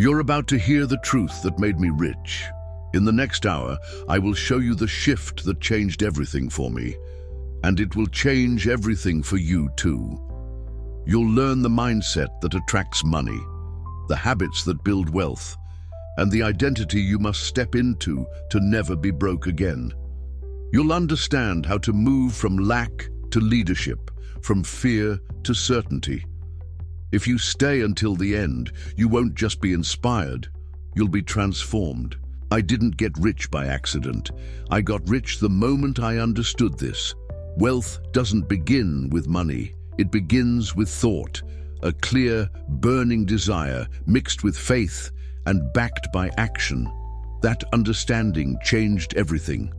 You're about to hear the truth that made me rich. In the next hour, I will show you the shift that changed everything for me. And it will change everything for you too. You'll learn the mindset that attracts money, the habits that build wealth, and the identity you must step into to never be broke again. You'll understand how to move from lack to leadership, from fear to certainty. If you stay until the end, you won't just be inspired, you'll be transformed. I didn't get rich by accident. I got rich the moment I understood this. Wealth doesn't begin with money. It begins with thought, a clear, burning desire mixed with faith and backed by action. That understanding changed everything.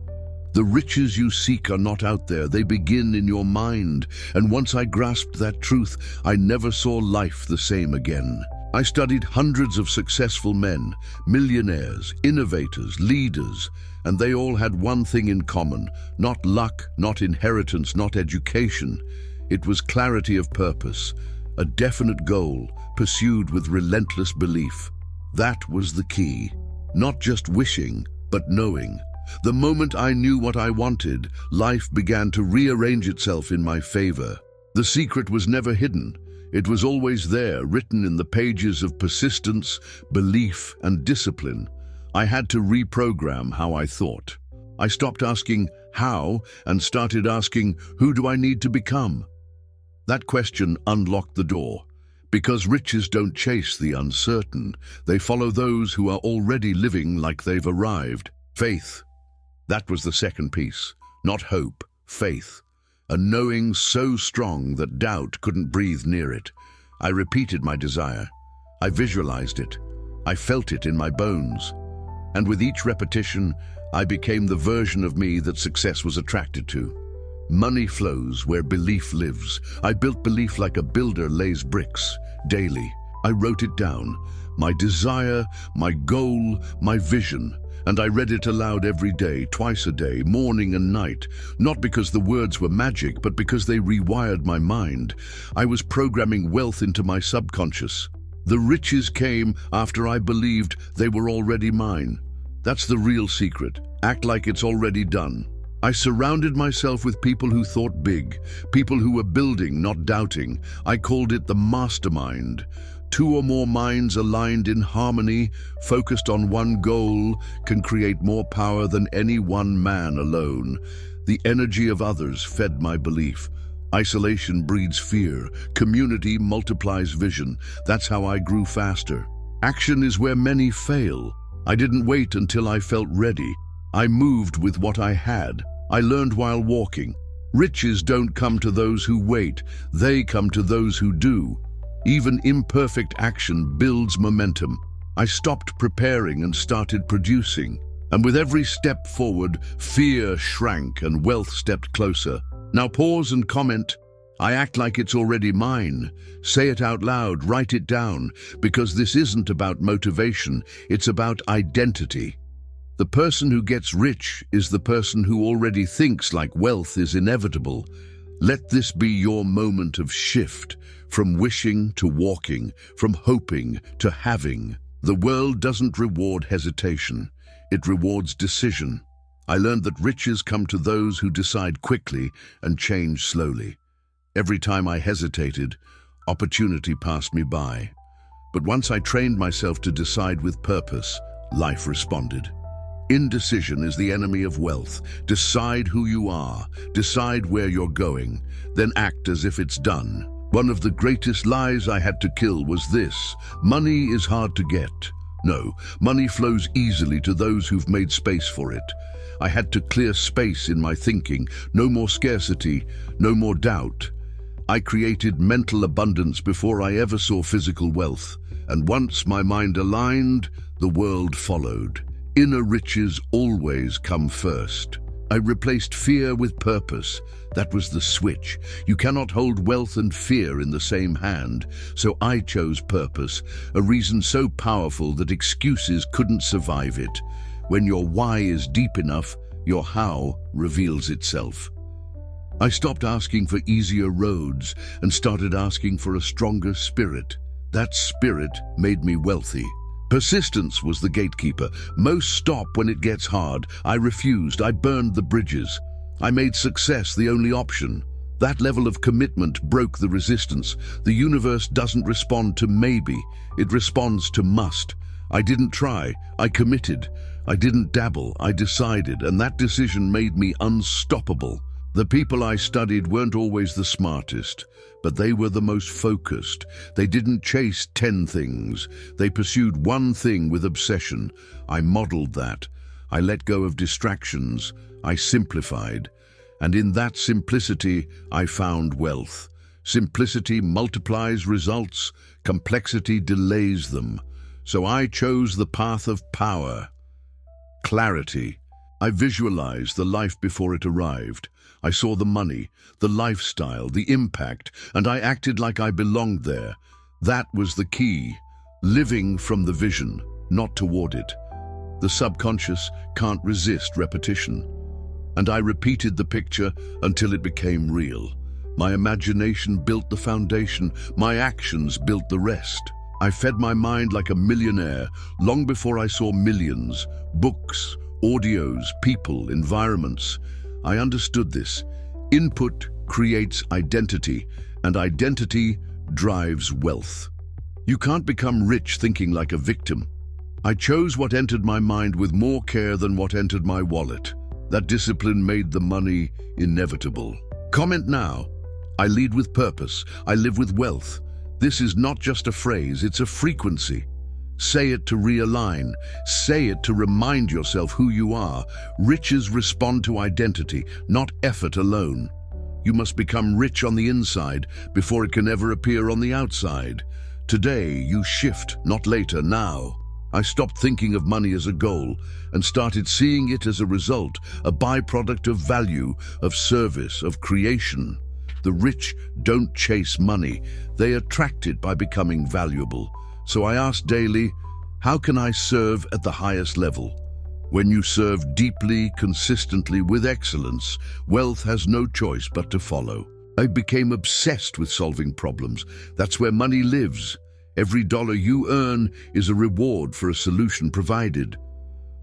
The riches you seek are not out there, they begin in your mind. And once I grasped that truth, I never saw life the same again. I studied hundreds of successful men, millionaires, innovators, leaders, and they all had one thing in common: not luck, not inheritance, not education. It was clarity of purpose, a definite goal pursued with relentless belief. That was the key. Not just wishing, but knowing. The moment I knew what I wanted, life began to rearrange itself in my favor. The secret was never hidden. It was always there, written in the pages of persistence, belief, and discipline. I had to reprogram how I thought. I stopped asking how and started asking, who do I need to become? That question unlocked the door. Because riches don't chase the uncertain, they follow those who are already living like they've arrived. Faith. That was the second piece. Not hope, faith. A knowing so strong that doubt couldn't breathe near it. I repeated my desire. I visualized it. I felt it in my bones. And with each repetition, I became the version of me that success was attracted to. Money flows where belief lives. I built belief like a builder lays bricks, daily. I wrote it down. My desire, my goal, my vision. And I read it aloud every day, twice a day, morning and night, not because the words were magic, but because they rewired my mind. I was programming wealth into my subconscious. The riches came after I believed they were already mine. That's the real secret. Act like it's already done. I surrounded myself with people who thought big, people who were building, not doubting. I called it the mastermind. 2 or more minds aligned in harmony, focused on one goal, can create more power than any one man alone. The energy of others fed my belief. Isolation breeds fear. Community multiplies vision. That's how I grew faster. Action is where many fail. I didn't wait until I felt ready. I moved with what I had. I learned while walking. Riches don't come to those who wait. They come to those who do. Even imperfect action builds momentum. I stopped preparing and started producing. And with every step forward, fear shrank and wealth stepped closer. Now pause and comment. I act like it's already mine. Say it out loud, write it down, because this isn't about motivation, it's about identity. The person who gets rich is the person who already thinks like wealth is inevitable. Let this be your moment of shift, from wishing to walking, from hoping to having. The world doesn't reward hesitation, it rewards decision. I learned that riches come to those who decide quickly and change slowly. Every time I hesitated, opportunity passed me by. But once I trained myself to decide with purpose, life responded. Indecision is the enemy of wealth. Decide who you are, decide where you're going, then act as if it's done. One of the greatest lies I had to kill was this: money is hard to get. No, money flows easily to those who've made space for it. I had to clear space in my thinking. No more scarcity, no more doubt. I created mental abundance before I ever saw physical wealth. And once my mind aligned, the world followed. Inner riches always come first. I replaced fear with purpose. That was the switch. You cannot hold wealth and fear in the same hand. So I chose purpose, a reason so powerful that excuses couldn't survive it. When your why is deep enough, your how reveals itself. I stopped asking for easier roads and started asking for a stronger spirit. That spirit made me wealthy. Persistence was the gatekeeper. Most stop when it gets hard. I refused. I burned the bridges. I made success the only option. That level of commitment broke the resistance. The universe doesn't respond to maybe. It responds to must. I didn't try. I committed. I didn't dabble. I decided, and that decision made me unstoppable. The people I studied weren't always the smartest, but they were the most focused. They didn't chase 10 things. They pursued one thing with obsession. I modeled that. I let go of distractions. I simplified. And in that simplicity, I found wealth. Simplicity multiplies results. Complexity delays them. So I chose the path of power. Clarity. I visualized the life before it arrived. I saw the money, the lifestyle, the impact, and I acted like I belonged there. That was the key. Living from the vision, not toward it. The subconscious can't resist repetition. And I repeated the picture until it became real. My imagination built the foundation. My actions built the rest. I fed my mind like a millionaire long before I saw millions, books, audios, people, environments. I understood this. Input creates identity, and identity drives wealth. You can't become rich thinking like a victim. I chose what entered my mind with more care than what entered my wallet. That discipline made the money inevitable. Comment now. I lead with purpose. I live with wealth. This is not just a phrase, it's a frequency. Say it to realign. Say it to remind yourself who you are. Riches respond to identity, not effort alone. You must become rich on the inside before it can ever appear on the outside. Today, you shift, not later, now. I stopped thinking of money as a goal and started seeing it as a result, a byproduct of value, of service, of creation. The rich don't chase money. They attract it by becoming valuable. So I ask daily, how can I serve at the highest level? When you serve deeply, consistently, with excellence, wealth has no choice but to follow. I became obsessed with solving problems. That's where money lives. Every dollar you earn is a reward for a solution provided.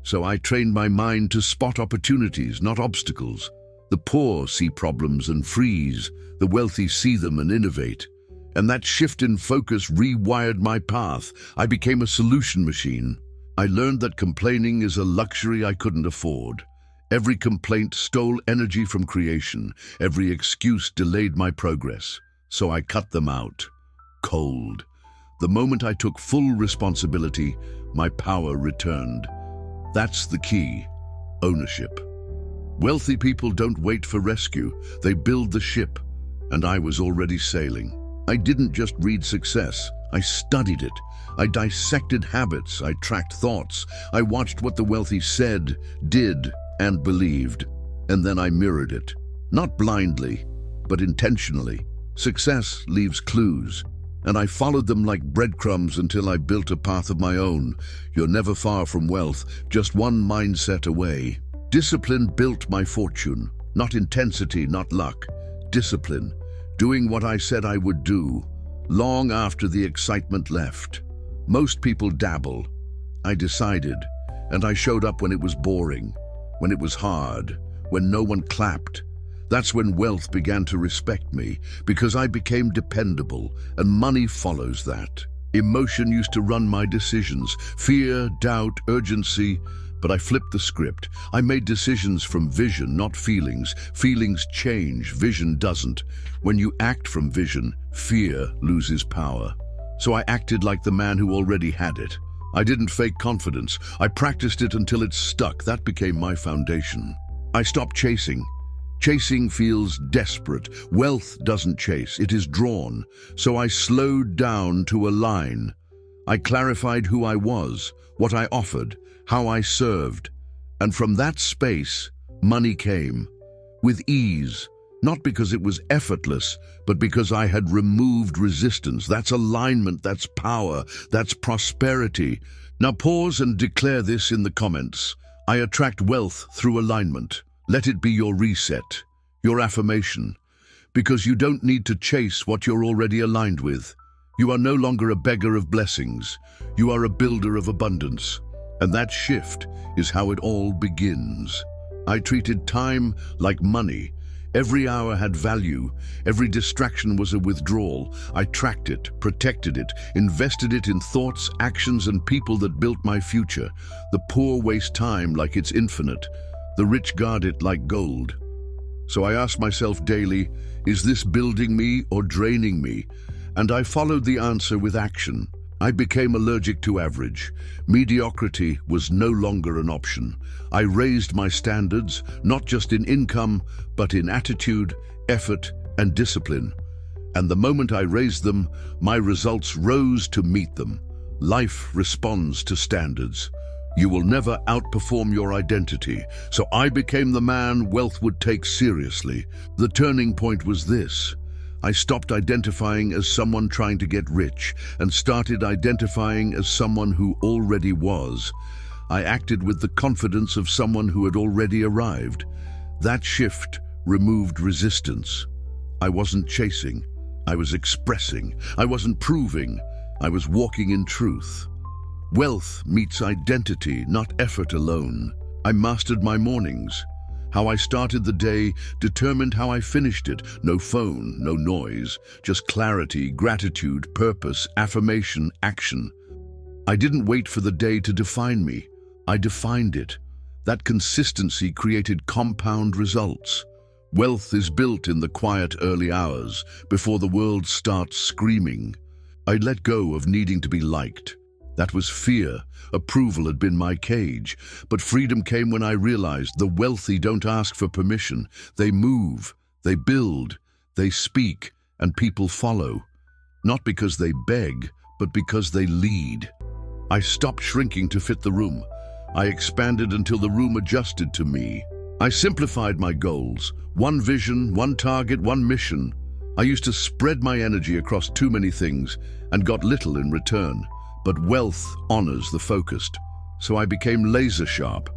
So I trained my mind to spot opportunities, not obstacles. The poor see problems and freeze. The wealthy see them and innovate. And that shift in focus rewired my path. I became a solution machine. I learned that complaining is a luxury I couldn't afford. Every complaint stole energy from creation. Every excuse delayed my progress. So I cut them out. Cold. The moment I took full responsibility, my power returned. That's the key. Ownership. Wealthy people don't wait for rescue. They build the ship. And I was already sailing. I didn't just read success, I studied it. I dissected habits, I tracked thoughts. I watched what the wealthy said, did, and believed. And then I mirrored it. Not blindly, but intentionally. Success leaves clues. And I followed them like breadcrumbs until I built a path of my own. You're never far from wealth, just one mindset away. Discipline built my fortune. Not intensity, not luck. Discipline. Doing what I said I would do, long after the excitement left. Most people dabble. I decided, and I showed up when it was boring, when it was hard, when no one clapped. That's when wealth began to respect me, because I became dependable, and money follows that. Emotion used to run my decisions, fear, doubt, urgency. But I flipped the script. I made decisions from vision, not feelings. Feelings change, vision doesn't. When you act from vision, fear loses power. So I acted like the man who already had it. I didn't fake confidence. I practiced it until it stuck. That became my foundation. I stopped chasing. Chasing feels desperate. Wealth doesn't chase, it is drawn. So I slowed down to align. I clarified who I was, what I offered, how I served. And from that space, money came. With ease. Not because it was effortless, but because I had removed resistance. That's alignment, that's power, that's prosperity. Now pause and declare this in the comments. I attract wealth through alignment. Let it be your reset, your affirmation. Because you don't need to chase what you're already aligned with. You are no longer a beggar of blessings. You are a builder of abundance. And that shift is how it all begins. I treated time like money. Every hour had value. Every distraction was a withdrawal. I tracked it, protected it, invested it in thoughts, actions, and people that built my future. The poor waste time like it's infinite. The rich guard it like gold. So I asked myself daily, is this building me or draining me? And I followed the answer with action. I became allergic to average. Mediocrity was no longer an option. I raised my standards, not just in income, but in attitude, effort, and discipline. And the moment I raised them, my results rose to meet them. Life responds to standards. You will never outperform your identity. So I became the man wealth would take seriously. The turning point was this. I stopped identifying as someone trying to get rich and started identifying as someone who already was. I acted with the confidence of someone who had already arrived. That shift removed resistance. I wasn't chasing. I was expressing. I wasn't proving. I was walking in truth. Wealth meets identity, not effort alone. I mastered my mornings. How I started the day determined how I finished it. No phone, no noise, just clarity, gratitude, purpose, affirmation, action. I didn't wait for the day to define me. I defined it. That consistency created compound results. Wealth is built in the quiet early hours, before the world starts screaming. I let go of needing to be liked. That was fear. Approval had been my cage. But freedom came when I realized the wealthy don't ask for permission. They move, they build, they speak, and people follow. Not because they beg, but because they lead. I stopped shrinking to fit the room. I expanded until the room adjusted to me. I simplified my goals. One vision, one target, one mission. I used to spread my energy across too many things and got little in return. But wealth honors the focused. So I became laser sharp.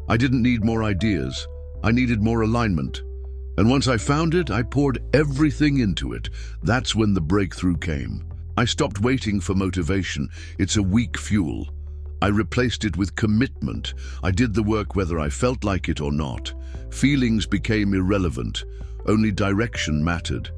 I didn't need more ideas. I needed more alignment. And once I found it, I poured everything into it. That's when the breakthrough came. I stopped waiting for motivation. It's a weak fuel. I replaced it with commitment. I did the work whether I felt like it or not. Feelings became irrelevant. Only direction mattered.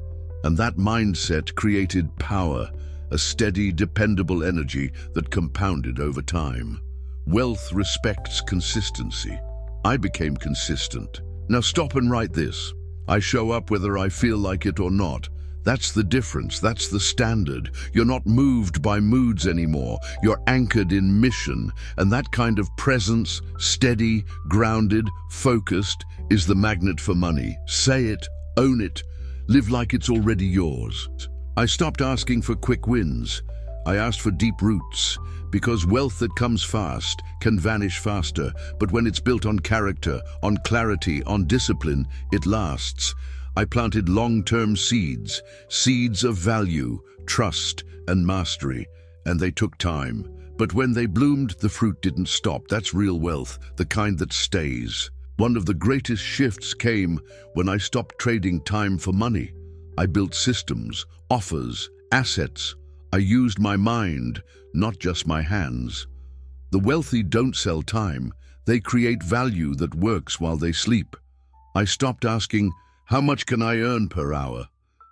And that mindset created power. A steady, dependable energy that compounded over time. Wealth respects consistency. I became consistent. Now stop and write this. I show up whether I feel like it or not. That's the difference. That's the standard. You're not moved by moods anymore. You're anchored in mission. And that kind of presence, steady, grounded, focused, is the magnet for money. Say it, own it, live like it's already yours. I stopped asking for quick wins. I asked for deep roots, because wealth that comes fast can vanish faster, but when it's built on character, on clarity, on discipline, it lasts. I planted long-term seeds, seeds of value, trust, and mastery, and they took time. But when they bloomed, the fruit didn't stop. That's real wealth, the kind that stays. One of the greatest shifts came when I stopped trading time for money. I built systems, offers, assets. I used my mind, not just my hands. The wealthy don't sell time. They create value that works while they sleep. I stopped asking, how much can I earn per hour?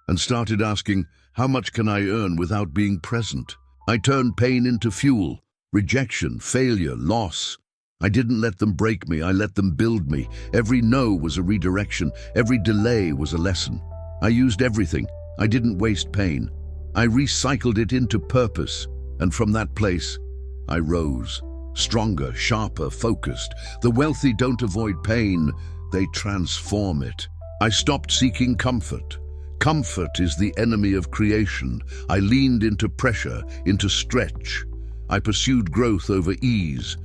And started asking, how much can I earn without being present? I turned pain into fuel, rejection, failure, loss. I didn't let them break me, I let them build me. Every no was a redirection, every delay was a lesson. I used everything. I didn't waste pain. I recycled it into purpose. And from that place, I rose. Stronger, sharper, focused. The wealthy don't avoid pain. They transform it. I stopped seeking comfort. Comfort is the enemy of creation. I leaned into pressure, into stretch. I pursued growth over ease.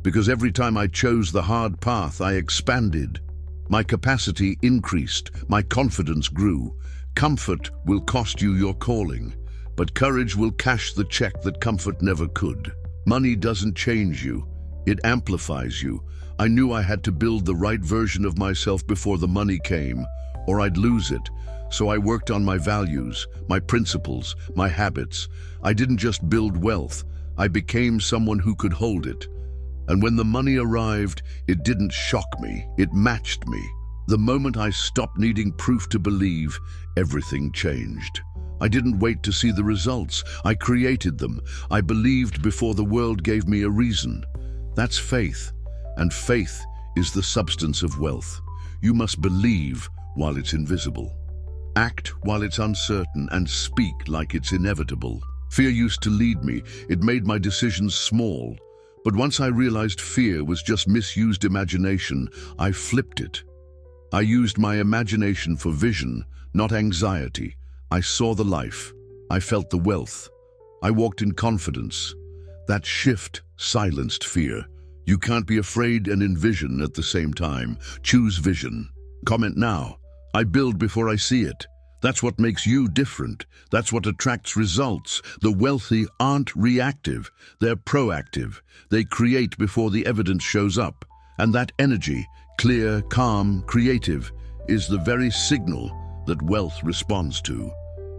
Because every time I chose the hard path, I expanded. My capacity increased, my confidence grew. Comfort will cost you your calling, but courage will cash the check that comfort never could. Money doesn't change you, it amplifies you. I knew I had to build the right version of myself before the money came, or I'd lose it. So I worked on my values, my principles, my habits. I didn't just build wealth, I became someone who could hold it. And when the money arrived, it didn't shock me, it matched me. The moment I stopped needing proof to believe, everything changed. I didn't wait to see the results, I created them. I believed before the world gave me a reason. That's faith, and faith is the substance of wealth. You must believe while it's invisible. Act while it's uncertain, and speak like it's inevitable. Fear used to lead me. It made my decisions small. But once I realized fear was just misused imagination, I flipped it. I used my imagination for vision, not anxiety. I saw the life. I felt the wealth. I walked in confidence. That shift silenced fear. You can't be afraid and envision at the same time. Choose vision. Comment now. I build before I see it. That's what makes you different. That's what attracts results. The wealthy aren't reactive. They're proactive. They create before the evidence shows up. And that energy, clear, calm, creative, is the very signal that wealth responds to.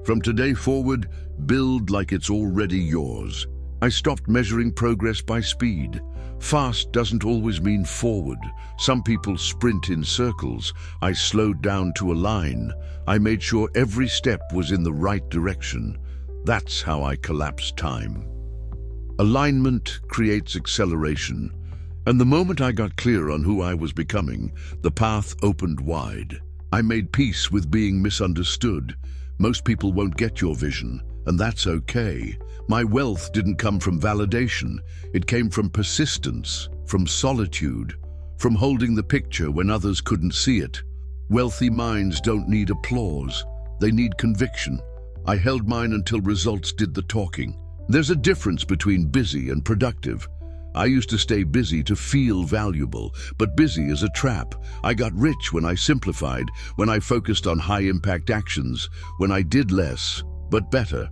From today forward, build like it's already yours. I stopped measuring progress by speed. Fast doesn't always mean forward. Some people sprint in circles. I slowed down to a line. I made sure every step was in the right direction. That's how I collapsed time. Alignment creates acceleration. And the moment I got clear on who I was becoming, the path opened wide. I made peace with being misunderstood. Most people won't get your vision, and that's okay. My wealth didn't come from validation. It came from persistence, from solitude, from holding the picture when others couldn't see it. Wealthy minds don't need applause. They need conviction. I held mine until results did the talking. There's a difference between busy and productive. I used to stay busy to feel valuable, but busy is a trap. I got rich when I simplified, when I focused on high-impact actions, when I did less, but better.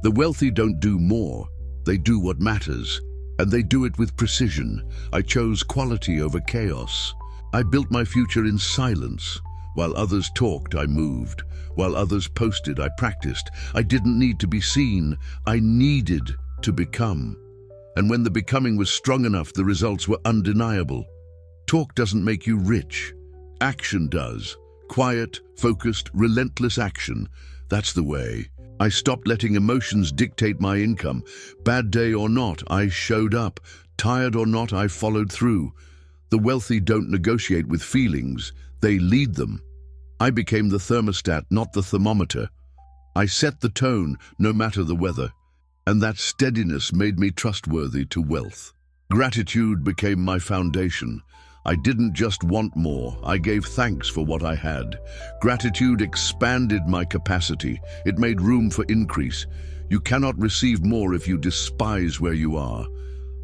The wealthy don't do more, they do what matters, and they do it with precision. I chose quality over chaos. I built my future in silence. While others talked, I moved. While others posted, I practiced. I didn't need to be seen, I needed to become. And when the becoming was strong enough, the results were undeniable. Talk doesn't make you rich. Action does. Quiet, focused, relentless action. That's the way. I stopped letting emotions dictate my income. Bad day or not, I showed up. Tired or not, I followed through. The wealthy don't negotiate with feelings, they lead them. I became the thermostat, not the thermometer. I set the tone, no matter the weather. And that steadiness made me trustworthy to wealth. Gratitude became my foundation. I didn't just want more, I gave thanks for what I had. Gratitude expanded my capacity. It made room for increase. You cannot receive more if you despise where you are.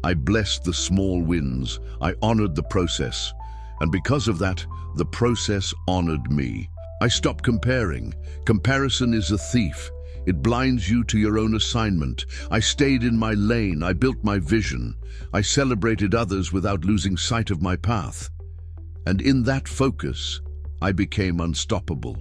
I blessed the small wins. I honored the process. And because of that, the process honored me. I stopped comparing. Comparison is a thief. It blinds you to your own assignment. I stayed in my lane. I built my vision. I celebrated others without losing sight of my path. And in that focus, I became unstoppable.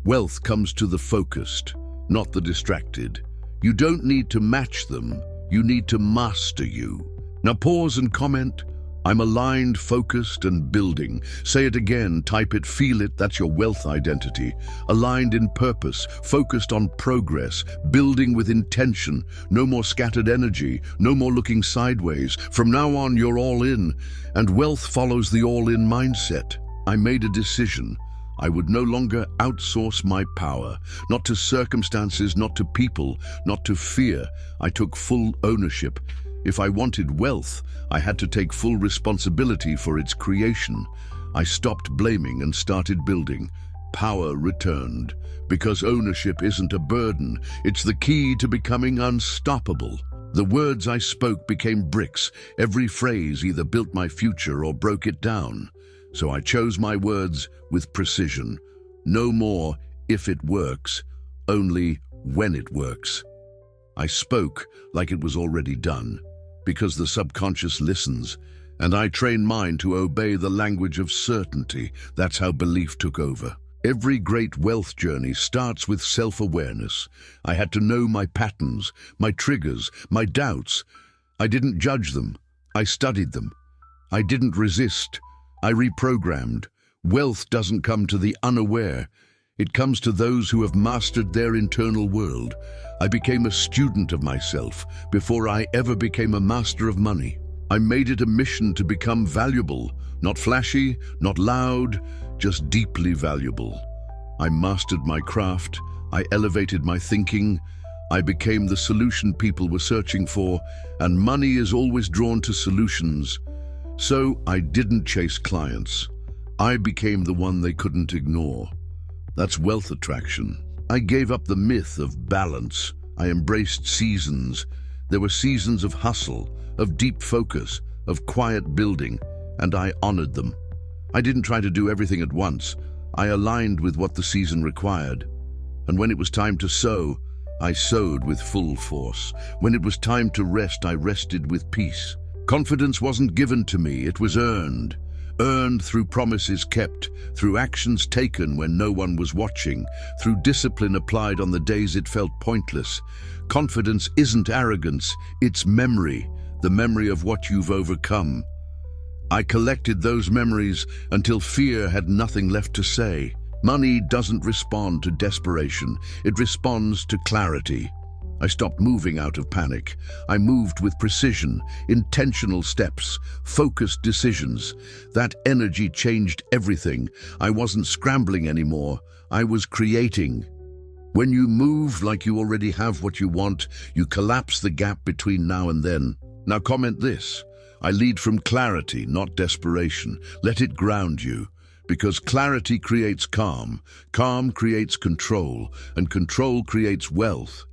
Wealth comes to the focused, not the distracted. You don't need to match them. You need to master you. Now pause and comment. I'm aligned, focused, and building. Say it again, type it, feel it, that's your wealth identity. Aligned in purpose, focused on progress, building with intention. No more scattered energy, no more looking sideways. From now on, you're all in, and wealth follows the all-in mindset. I made a decision. I would no longer outsource my power, not to circumstances, not to people, not to fear. I took full ownership. If I wanted wealth, I had to take full responsibility for its creation. I stopped blaming and started building. Power returned, because ownership isn't a burden. It's the key to becoming unstoppable. The words I spoke became bricks. Every phrase either built my future or broke it down. So I chose my words with precision. No more if it works, only when it works. I spoke like it was already done, because the subconscious listens, and I trained mine to obey the language of certainty. That's how belief took over. Every great wealth journey starts with self-awareness. I had to know my patterns, my triggers, my doubts. I didn't judge them. I studied them. I didn't resist. I reprogrammed. Wealth doesn't come to the unaware. It comes to those who have mastered their internal world. I became a student of myself before I ever became a master of money. I made it a mission to become valuable, not flashy, not loud, just deeply valuable. I mastered my craft. I elevated my thinking. I became the solution people were searching for, and money is always drawn to solutions. So I didn't chase clients. I became the one they couldn't ignore. That's wealth attraction. I gave up the myth of balance. I embraced seasons. There were seasons of hustle, of deep focus, of quiet building, and I honored them. I didn't try to do everything at once. I aligned with what the season required. And when it was time to sow, I sowed with full force. When it was time to rest, I rested with peace. Confidence wasn't given to me, it was earned. Earned through promises kept, through actions taken when no one was watching, through discipline applied on the days it felt pointless. Confidence isn't arrogance, it's memory, the memory of what you've overcome. I collected those memories until fear had nothing left to say. Money doesn't respond to desperation, it responds to clarity. I stopped moving out of panic. I moved with precision, intentional steps, focused decisions. That energy changed everything. I wasn't scrambling anymore. I was creating. When you move like you already have what you want, you collapse the gap between now and then. Now comment this. I lead from clarity, not desperation. Let it ground you. Because clarity creates calm, calm creates control, and control creates wealth.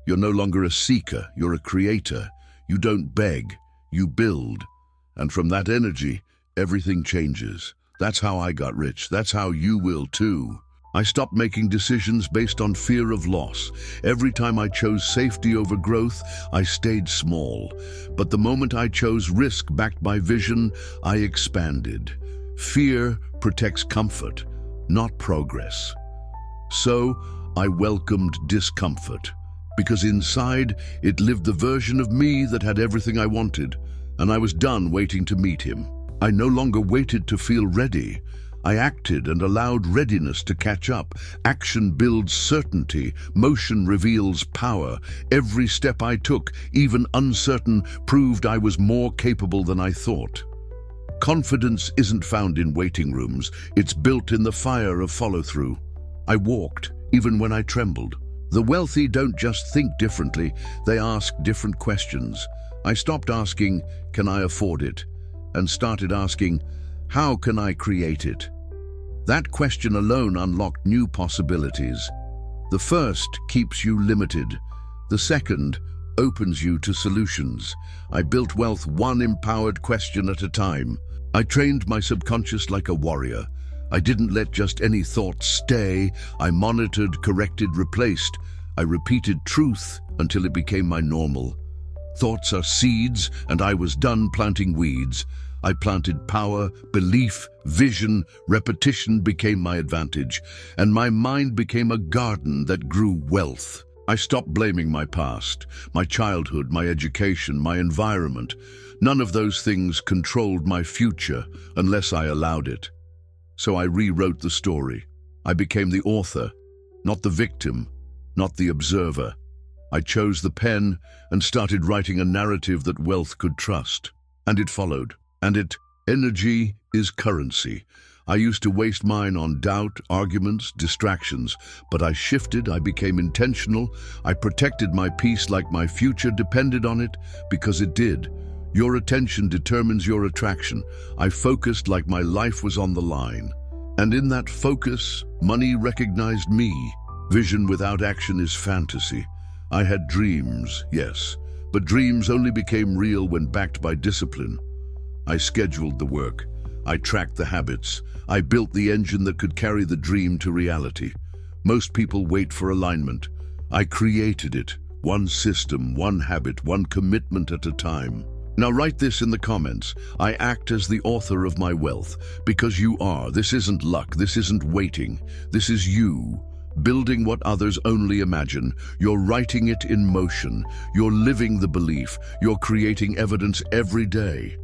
You're no longer a seeker, you're a creator. You don't beg, you build. And from that energy, everything changes. That's how I got rich. That's how you will too. I stopped making decisions based on fear of loss. Every time I chose safety over growth, I stayed small. But the moment I chose risk backed by vision, I expanded. Fear protects comfort, not progress. So I welcomed discomfort. Because inside, it lived the version of me that had everything I wanted, and I was done waiting to meet him. I no longer waited to feel ready. I acted and allowed readiness to catch up. Action builds certainty. Motion reveals power. Every step I took, even uncertain, proved I was more capable than I thought. Confidence isn't found in waiting rooms. It's built in the fire of follow-through. I walked, even when I trembled. The wealthy don't just think differently, they ask different questions. I stopped asking, can I afford it? And started asking, how can I create it? That question alone unlocked new possibilities. The first keeps you limited. The second opens you to solutions. I built wealth one empowered question at a time. I trained my subconscious like a warrior. I didn't let just any thoughts stay. I monitored, corrected, replaced. I repeated truth until it became my normal. Thoughts are seeds, and I was done planting weeds. I planted power, belief, vision. Repetition became my advantage, and my mind became a garden that grew wealth. I stopped blaming my past, my childhood, my education, my environment. None of those things controlled my future unless I allowed it. So I rewrote the story. I became the author, not the victim, not the observer. I chose the pen and started writing a narrative that wealth could trust. And it followed. Energy is currency. I used to waste mine on doubt, arguments, distractions, but I shifted, I became intentional. I protected my peace like my future depended on it, because it did. Your attention determines your attraction. I focused like my life was on the line. And in that focus, money recognized me. Vision without action is fantasy. I had dreams, yes, but dreams only became real when backed by discipline. I scheduled the work. I tracked the habits. I built the engine that could carry the dream to reality. Most people wait for alignment. I created it. One system, one habit, one commitment at a time. Now write this in the comments. I act as the author of my wealth, because you are. This isn't luck, this isn't waiting. This is you, building what others only imagine. You're writing it in motion. You're living the belief. You're creating evidence every day.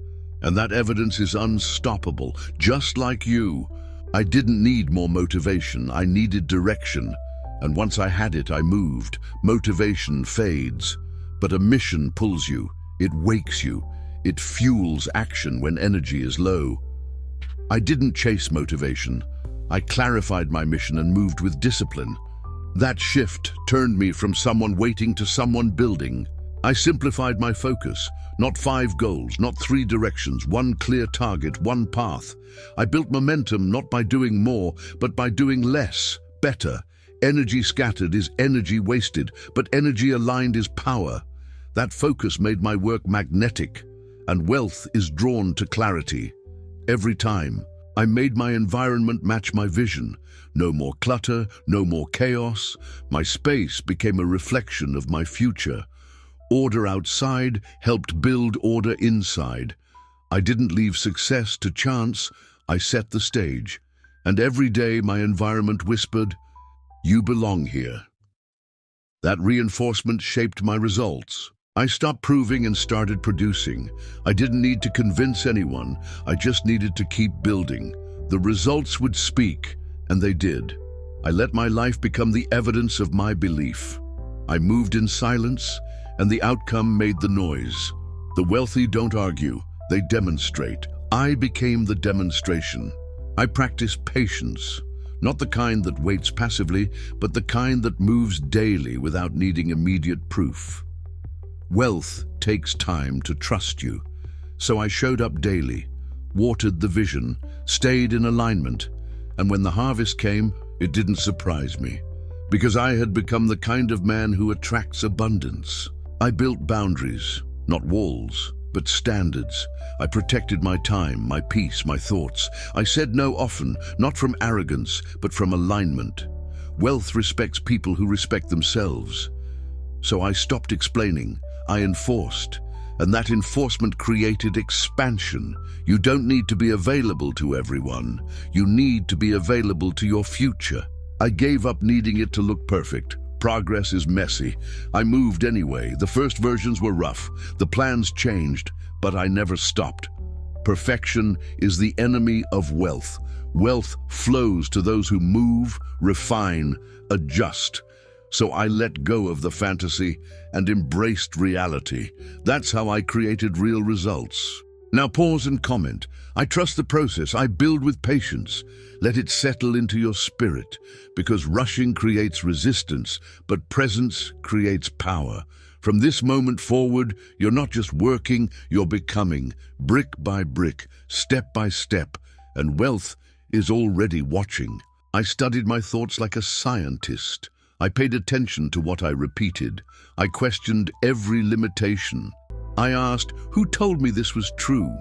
And that evidence is unstoppable, just like you. I didn't need more motivation, I needed direction. And once I had it, I moved. Motivation fades, but a mission pulls you. It wakes you. It fuels action when energy is low. I didn't chase motivation. I clarified my mission and moved with discipline. That shift turned me from someone waiting to someone building. I simplified my focus. Not 5 goals, not 3 directions, 1 clear target, 1 path. I built momentum not by doing more, but by doing less, better. Energy scattered is energy wasted, but energy aligned is power. That focus made my work magnetic, and wealth is drawn to clarity. Every time, I made my environment match my vision. No more clutter, no more chaos. My space became a reflection of my future. Order outside helped build order inside. I didn't leave success to chance, I set the stage. And every day my environment whispered, "You belong here." That reinforcement shaped my results. I stopped proving and started producing. I didn't need to convince anyone, I just needed to keep building. The results would speak, and they did. I let my life become the evidence of my belief. I moved in silence, and the outcome made the noise. The wealthy don't argue, they demonstrate. I became the demonstration. I practiced patience, not the kind that waits passively, but the kind that moves daily without needing immediate proof. Wealth takes time to trust you. So I showed up daily, watered the vision, stayed in alignment, and when the harvest came, it didn't surprise me, because I had become the kind of man who attracts abundance. I built boundaries, not walls, but standards. I protected my time, my peace, my thoughts. I said no often, not from arrogance, but from alignment. Wealth respects people who respect themselves. So I stopped explaining, I enforced, and that enforcement created expansion. You don't need to be available to everyone. You need to be available to your future. I gave up needing it to look perfect. Progress is messy. I moved anyway. The first versions were rough. The plans changed, but I never stopped. Perfection is the enemy of wealth. Wealth flows to those who move, refine, adjust. So I let go of the fantasy and embraced reality. That's how I created real results. Now pause and comment. I trust the process. I build with patience. Let it settle into your spirit, because rushing creates resistance, but presence creates power. From this moment forward, you're not just working, you're becoming, brick by brick, step by step, and wealth is already watching. I studied my thoughts like a scientist. I paid attention to what I repeated. I questioned every limitation. I asked, who told me this was true?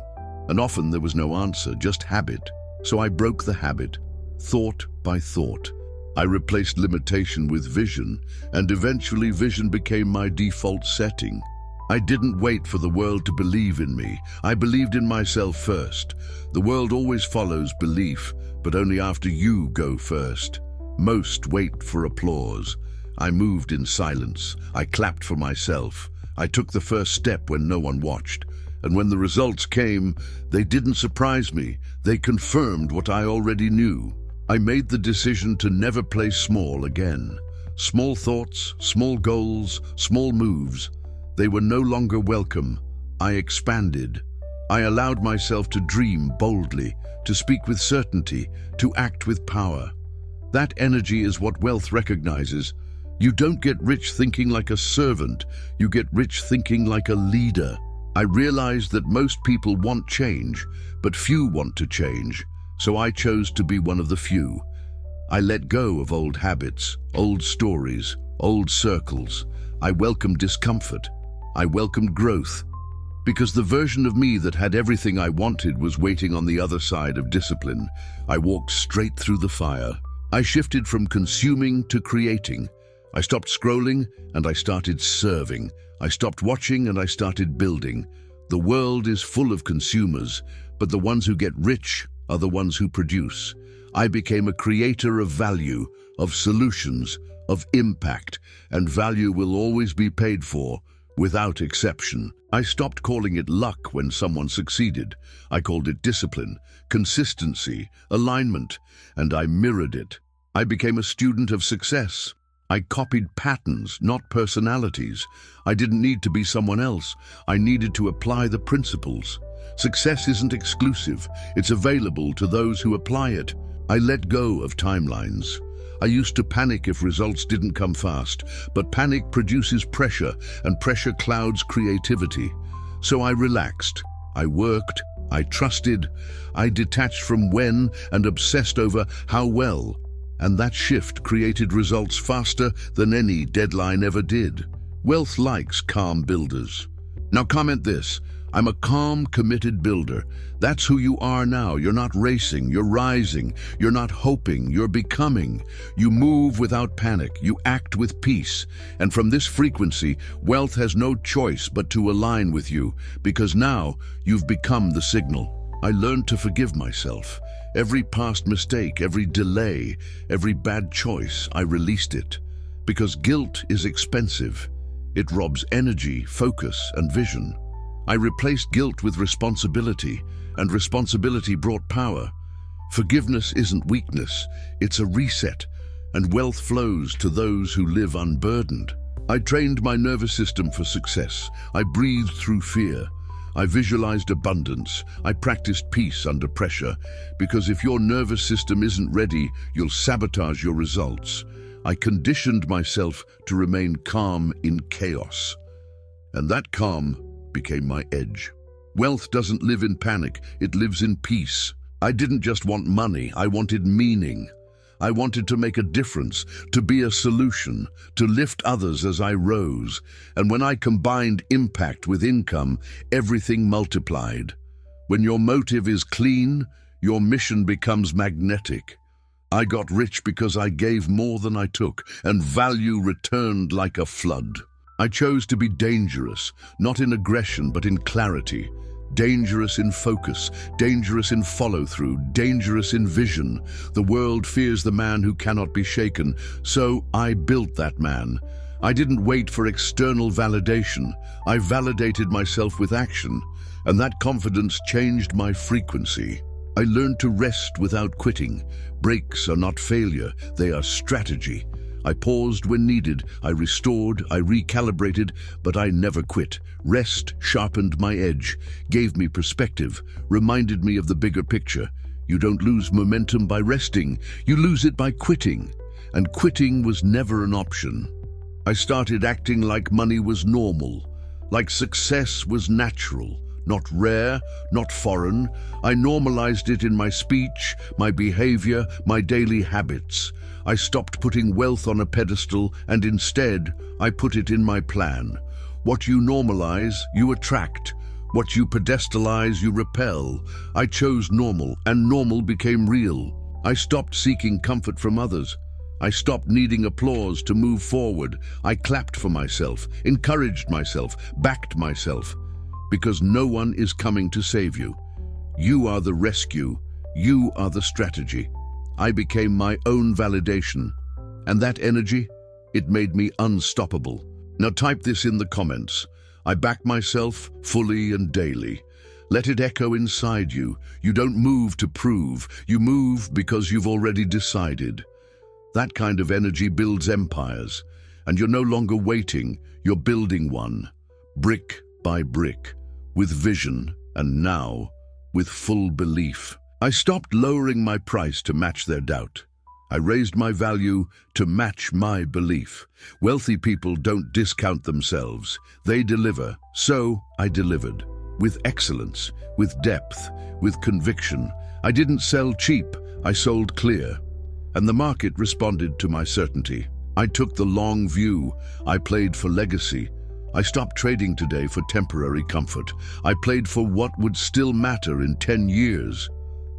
And often there was no answer, just habit. So I broke the habit, thought by thought. I replaced limitation with vision, and eventually vision became my default setting. I didn't wait for the world to believe in me. I believed in myself first. The world always follows belief, but only after you go first. Most wait for applause. I moved in silence. I clapped for myself. I took the first step when no one watched. And when the results came, they didn't surprise me. They confirmed what I already knew. I made the decision to never play small again. Small thoughts, small goals, small moves. They were no longer welcome. I expanded. I allowed myself to dream boldly, to speak with certainty, to act with power. That energy is what wealth recognizes. You don't get rich thinking like a servant. You get rich thinking like a leader. I realized that most people want change, but few want to change. So I chose to be one of the few. I let go of old habits, old stories, old circles. I welcomed discomfort. I welcomed growth. Because the version of me that had everything I wanted was waiting on the other side of discipline. I walked straight through the fire. I shifted from consuming to creating. I stopped scrolling and I started serving. I stopped watching and I started building. The world is full of consumers, but the ones who get rich are the ones who produce. I became a creator of value, of solutions, of impact, and value will always be paid for, without exception. I stopped calling it luck when someone succeeded. I called it discipline, consistency, alignment, and I mirrored it. I became a student of success. I copied patterns, not personalities. I didn't need to be someone else. I needed to apply the principles. Success isn't exclusive. It's available to those who apply it. I let go of timelines. I used to panic if results didn't come fast, but panic produces pressure, and pressure clouds creativity. So I relaxed. I worked. I trusted. I detached from when and obsessed over how well. And that shift created results faster than any deadline ever did. Wealth likes calm builders. Now comment this: I'm a calm, committed builder. That's who you are now. You're not racing, you're rising. You're not hoping, you're becoming. You move without panic, you act with peace. And from this frequency, wealth has no choice but to align with you, because now you've become the signal. I learned to forgive myself. Every past mistake, every delay, every bad choice, I released it. Because guilt is expensive. It robs energy, focus, and vision. I replaced guilt with responsibility, and responsibility brought power. Forgiveness isn't weakness, it's a reset, and wealth flows to those who live unburdened. I trained my nervous system for success. I breathed through fear. I visualized abundance. I practiced peace under pressure, because if your nervous system isn't ready, you'll sabotage your results. I conditioned myself to remain calm in chaos, and that calm became my edge. Wealth doesn't live in panic, it lives in peace. I didn't just want money, I wanted meaning. I wanted to make a difference, to be a solution, to lift others as I rose. And when I combined impact with income, everything multiplied. When your motive is clean, your mission becomes magnetic. I got rich because I gave more than I took, and value returned like a flood. I chose to be dangerous, not in aggression, but in clarity. Dangerous in focus, dangerous in follow-through, dangerous in vision. The world fears the man who cannot be shaken, so I built that man. I didn't wait for external validation. I validated myself with action, and that confidence changed my frequency. I learned to rest without quitting. Breaks are not failure, they are strategy. I paused when needed, I restored, I recalibrated, but I never quit. Rest sharpened my edge, gave me perspective, reminded me of the bigger picture. You don't lose momentum by resting, you lose it by quitting. And quitting was never an option. I started acting like money was normal, like success was natural, not rare, not foreign. I normalized it in my speech, my behavior, my daily habits. I stopped putting wealth on a pedestal, and instead, I put it in my plan. What you normalize, you attract. What you pedestalize, you repel. I chose normal, and normal became real. I stopped seeking comfort from others. I stopped needing applause to move forward. I clapped for myself, encouraged myself, backed myself. Because no one is coming to save you. You are the rescue. You are the strategy. I became my own validation. And that energy, it made me unstoppable. Now type this in the comments. I back myself fully and daily. Let it echo inside you. You don't move to prove. You move because you've already decided. That kind of energy builds empires. And you're no longer waiting. You're building one. Brick by brick. With vision, and now, with full belief. I stopped lowering my price to match their doubt. I raised my value to match my belief. Wealthy people don't discount themselves. They deliver. So I delivered. With excellence, with depth, with conviction. I didn't sell cheap, I sold clear. And the market responded to my certainty. I took the long view. I played for legacy. I stopped trading today for temporary comfort. I played for what would still matter in 10 years.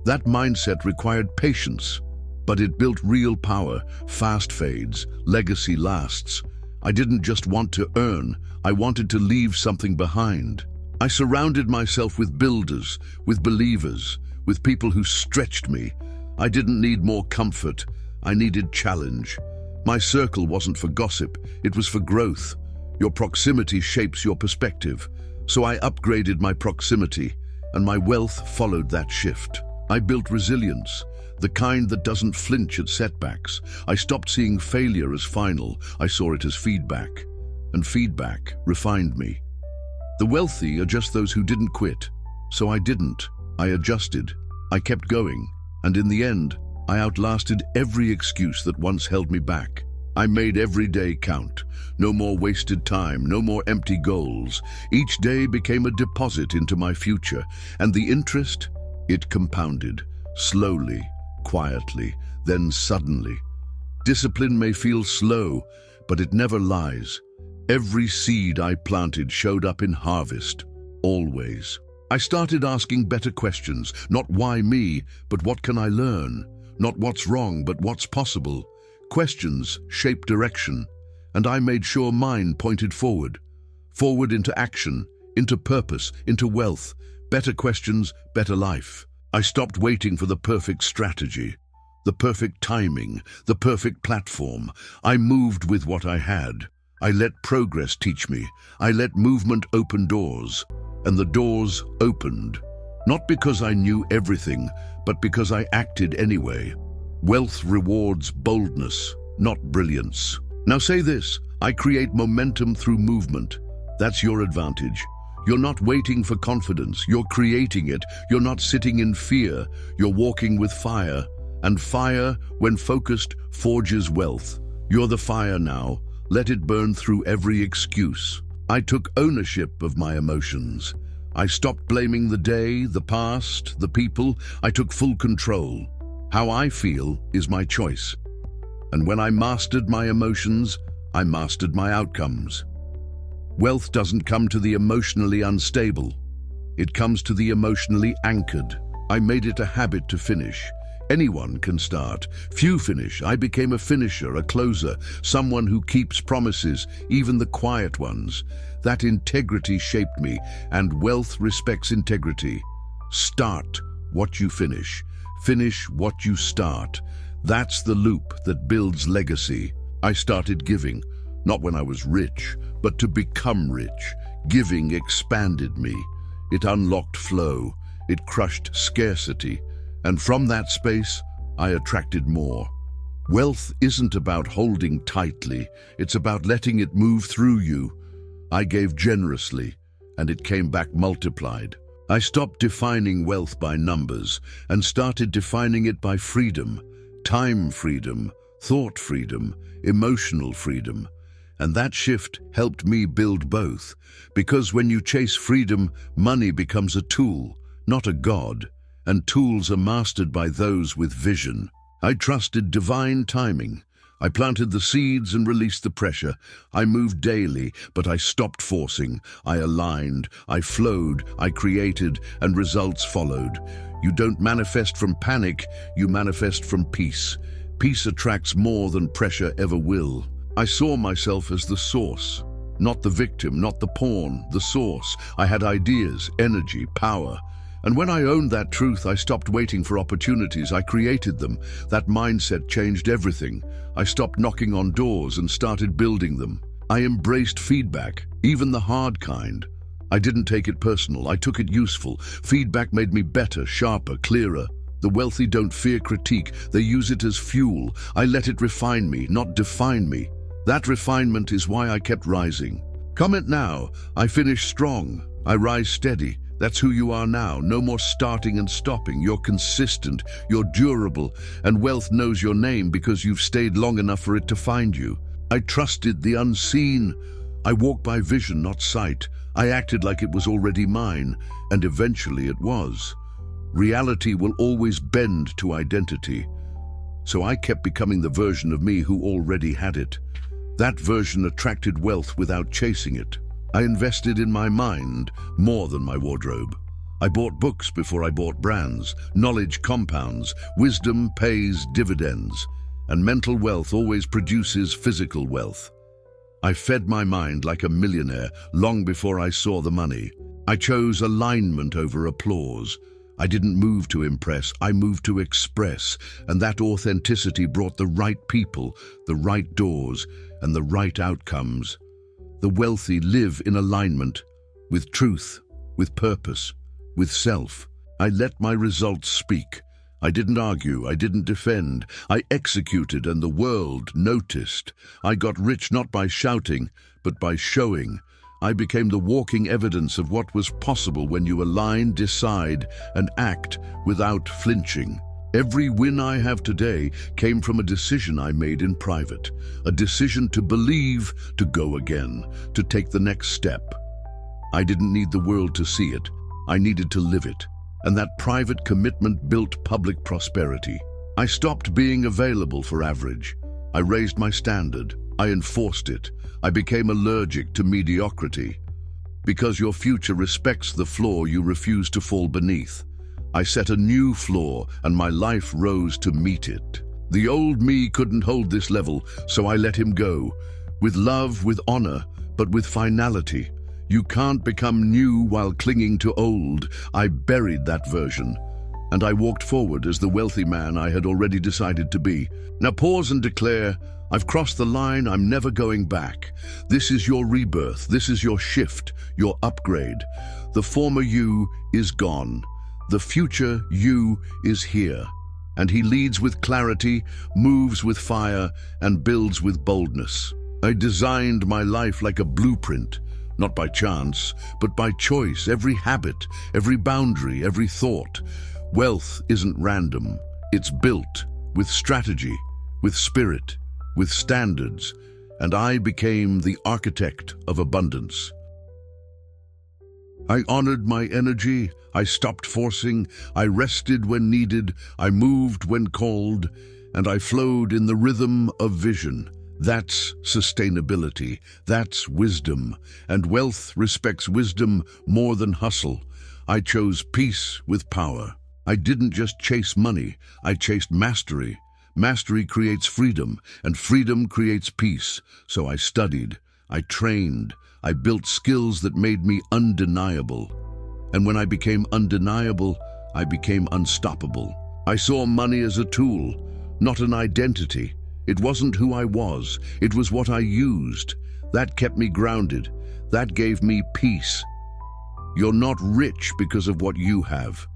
That mindset required patience, but it built real power. Fast fades, legacy lasts. I didn't just want to earn, I wanted to leave something behind. I surrounded myself with builders, with believers, with people who stretched me. I didn't need more comfort. I needed challenge. My circle wasn't for gossip, it was for growth. Your proximity shapes your perspective. So I upgraded my proximity, and my wealth followed that shift. I built resilience, the kind that doesn't flinch at setbacks. I stopped seeing failure as final. I saw it as feedback, and feedback refined me. The wealthy are just those who didn't quit. So I didn't. I adjusted. I kept going. And in the end, I outlasted every excuse that once held me back. I made every day count. No more wasted time, no more empty goals. Each day became a deposit into my future, and the interest, it compounded, slowly, quietly, then suddenly. Discipline may feel slow, but it never lies. Every seed I planted showed up in harvest, always. I started asking better questions, not why me, but what can I learn? Not what's wrong, but what's possible. Questions shape direction, and I made sure mine pointed forward. Forward into action, into purpose, into wealth. Better questions, better life. I stopped waiting for the perfect strategy, the perfect timing, the perfect platform. I moved with what I had. I let progress teach me. I let movement open doors. And the doors opened. Not because I knew everything, but because I acted anyway. Wealth rewards boldness, not brilliance. Now say this, I create momentum through movement. That's your advantage. You're not waiting for confidence, you're creating it. You're not sitting in fear, you're walking with fire. And fire, when focused, forges wealth. You're the fire now. Let it burn through every excuse. I took ownership of my emotions. I stopped blaming the day, the past, the people. I took full control. How I feel is my choice. And when I mastered my emotions, I mastered my outcomes. Wealth doesn't come to the emotionally unstable. It comes to the emotionally anchored. I made it a habit to finish. Anyone can start. Few finish. I became a finisher, a closer, someone who keeps promises, even the quiet ones. That integrity shaped me, and wealth respects integrity. Start what you finish. Finish what you start. That's the loop that builds legacy. I started giving, not when I was rich, but to become rich. Giving expanded me. It unlocked flow. It crushed scarcity. And from that space, I attracted more. Wealth isn't about holding tightly, it's about letting it move through you. I gave generously, and it came back multiplied. I stopped defining wealth by numbers and started defining it by freedom. Time freedom, thought freedom, emotional freedom. And that shift helped me build both. Because when you chase freedom, money becomes a tool, not a god. And tools are mastered by those with vision. I trusted divine timing. I planted the seeds and released the pressure. I moved daily, but I stopped forcing. I aligned, I flowed, I created, and results followed. You don't manifest from panic, you manifest from peace. Peace attracts more than pressure ever will. I saw myself as the source, not the victim, not the pawn, the source. I had ideas, energy, power. And when I owned that truth, I stopped waiting for opportunities. I created them. That mindset changed everything. I stopped knocking on doors and started building them. I embraced feedback, even the hard kind. I didn't take it personal. I took it useful. Feedback made me better, sharper, clearer. The wealthy don't fear critique. They use it as fuel. I let it refine me, not define me. That refinement is why I kept rising. Comment now. I finish strong. I rise steady. That's who you are now. No more starting and stopping. You're consistent, you're durable, and wealth knows your name because you've stayed long enough for it to find you. I trusted the unseen. I walked by vision, not sight. I acted like it was already mine, and eventually it was. Reality will always bend to identity. So I kept becoming the version of me who already had it. That version attracted wealth without chasing it. I invested in my mind more than my wardrobe. I bought books before I bought brands. Knowledge compounds, wisdom pays dividends, and mental wealth always produces physical wealth. I fed my mind like a millionaire long before I saw the money. I chose alignment over applause. I didn't move to impress, I moved to express, and that authenticity brought the right people, the right doors, and the right outcomes. The wealthy live in alignment, with truth, with purpose, with self. I let my results speak. I didn't argue, I didn't defend. I executed and the world noticed. I got rich not by shouting, but by showing. I became the walking evidence of what was possible when you align, decide, and act without flinching. Every win I have today came from a decision I made in private, a decision to believe, to go again, to take the next step. I didn't need the world to see it. I needed to live it. And that private commitment built public prosperity. I stopped being available for average. I raised my standard. I enforced it. I became allergic to mediocrity. Because your future respects the floor you refuse to fall beneath. I set a new floor and my life rose to meet it. The old me couldn't hold this level, so I let him go. With love, with honor, but with finality. You can't become new while clinging to old. I buried that version. And I walked forward as the wealthy man I had already decided to be. Now pause and declare, I've crossed the line, I'm never going back. This is your rebirth, this is your shift, your upgrade. The former you is gone. The future you is here. And he leads with clarity, moves with fire, and builds with boldness. I designed my life like a blueprint. Not by chance, but by choice, every habit, every boundary, every thought. Wealth isn't random. It's built with strategy, with spirit, with standards, and I became the architect of abundance. I honored my energy, I stopped forcing, I rested when needed, I moved when called, and I flowed in the rhythm of vision. That's sustainability, that's wisdom, and wealth respects wisdom more than hustle. I chose peace with power. I didn't just chase money, I chased mastery. Mastery creates freedom, and freedom creates peace. So I studied, I trained, I built skills that made me undeniable. And when I became undeniable, I became unstoppable. I saw money as a tool, not an identity. It wasn't who I was, it was what I used. That kept me grounded. That gave me peace. You're not rich because of what you have.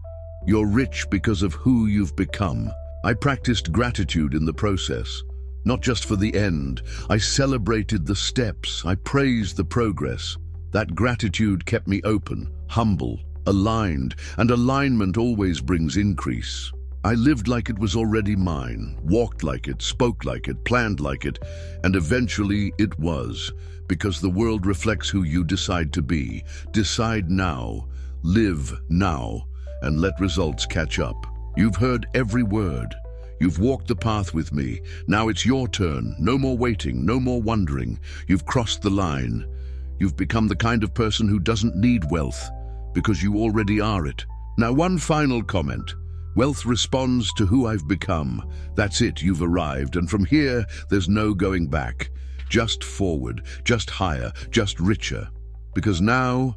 You're rich because of who you've become. I practiced gratitude in the process, not just for the end. I celebrated the steps. I praised the progress. That gratitude kept me open, humble, aligned, and alignment always brings increase. I lived like it was already mine, walked like it, spoke like it, planned like it, and eventually it was, because the world reflects who you decide to be. Decide now, live now, and let results catch up. You've heard every word. You've walked the path with me. Now it's your turn. No more waiting, no more wondering. You've crossed the line. You've become the kind of person who doesn't need wealth, because you already are it. Now, one final comment. Wealth responds to who I've become. That's it, you've arrived, and from here, there's no going back. Just forward, just higher, just richer. Because now,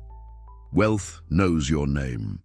wealth knows your name.